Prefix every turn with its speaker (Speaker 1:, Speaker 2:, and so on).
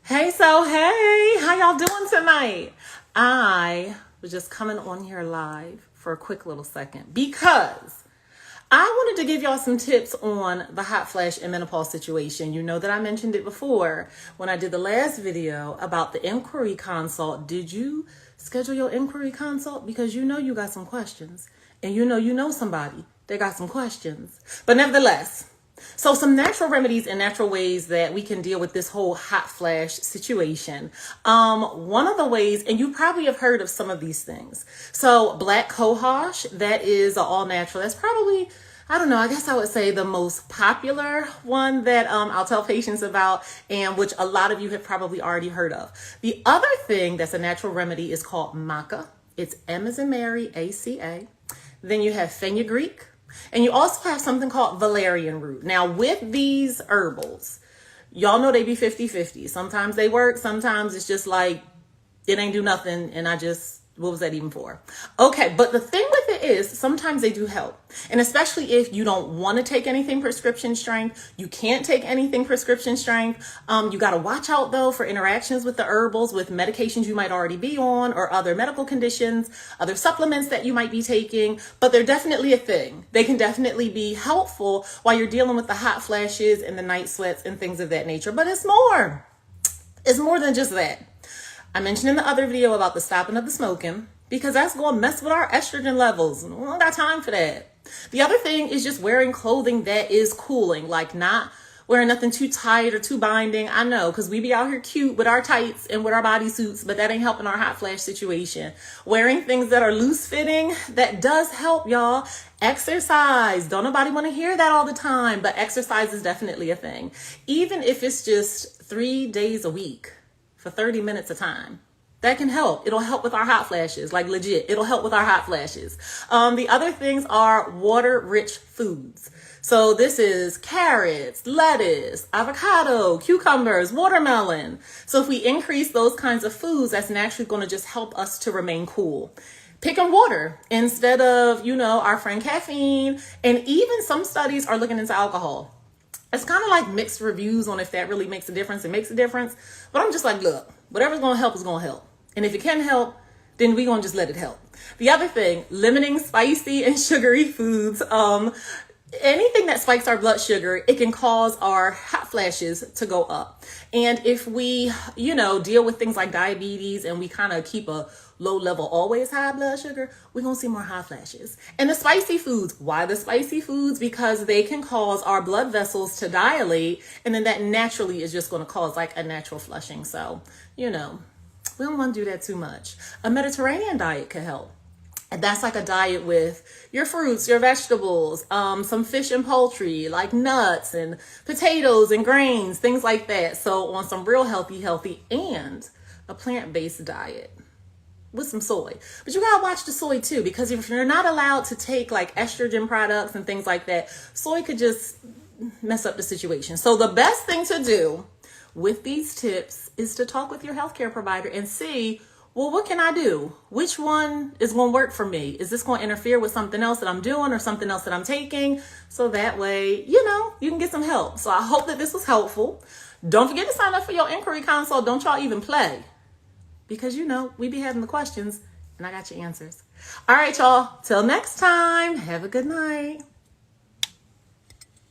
Speaker 1: Hey, how y'all doing tonight? I was just coming on here live for a quick little second because I wanted to give y'all some tips on the hot flash and menopause situation. You know that I mentioned it before when I did the last video about the inquiry consult. Did you schedule your inquiry consult? Because you know you got some questions, and you know somebody that got some questions. But nevertheless, so some natural remedies and natural ways that we can deal with this whole hot flash situation. One of the ways, and you probably have heard of some of these things. So black cohosh, that is all natural. That's probably, I don't know, I guess I would say the most popular one that I'll tell patients about, and which a lot of you have probably already heard of. The other thing that's a natural remedy is called maca. It's M as in Mary, ACA. Then you have fenugreek. And you also have something called valerian root. Now, with these herbals, y'all know they be 50-50. Sometimes they work. Sometimes it's just like, it ain't do nothing. And what was that even for? Okay, but the thing with it is sometimes they do help. And especially if you don't want to take anything prescription strength, you can't take anything prescription strength. You got to watch out though for interactions with the herbals, with medications you might already be on or other medical conditions, other supplements that you might be taking, but they're definitely a thing. They can definitely be helpful while you're dealing with the hot flashes and the night sweats and things of that nature. But it's more than just that. I mentioned in the other video about the stopping of the smoking because that's going to mess with our estrogen levels. We don't got time for that. The other thing is just wearing clothing that is cooling, like not wearing nothing too tight or too binding. I know, because we be out here cute with our tights and with our bodysuits, but that ain't helping our hot flash situation. Wearing things that are loose fitting, that does help, y'all. Exercise. Don't nobody want to hear that all the time, but exercise is definitely a thing. Even if it's just 3 days a week. For 30 minutes a time. That can help. It'll help with our hot flashes, like legit. It'll help with our hot flashes. The other things are water-rich foods. So this is carrots, lettuce, avocado, cucumbers, watermelon. So if we increase those kinds of foods, that's naturally going to just help us to remain cool. Picking water instead of, our friend caffeine. And even some studies are looking into alcohol. It's kind of like mixed reviews on if that really makes a difference. It makes a difference. But I'm just like, look, whatever's going to help is going to help. And if it can help, then we're going to just let it help. The other thing, limiting spicy and sugary foods. Anything that spikes our blood sugar, it can cause our hot flashes to go up. And if we, deal with things like diabetes and we kind of keep a low level, always high blood sugar, we're going to see more hot flashes. And the spicy foods, why the spicy foods? Because they can cause our blood vessels to dilate. And then that naturally is just going to cause like a natural flushing. So, we don't want to do that too much. A Mediterranean diet could help. And that's like a diet with your fruits, your vegetables, some fish and poultry, like nuts and potatoes and grains, things like that. So on some real healthy, and a plant-based diet with some soy. But you gotta watch the soy too, because if you're not allowed to take like estrogen products and things like that, soy could just mess up the situation. So the best thing to do with these tips is to talk with your healthcare provider and see, well, what can I do? Which one is going to work for me? Is this going to interfere with something else that I'm doing or something else that I'm taking? So that way, you can get some help. So I hope that this was helpful. Don't forget to sign up for your inquiry consult. Don't y'all even play. Because, we be having the questions and I got your answers. All right, y'all. Till next time. Have a good night.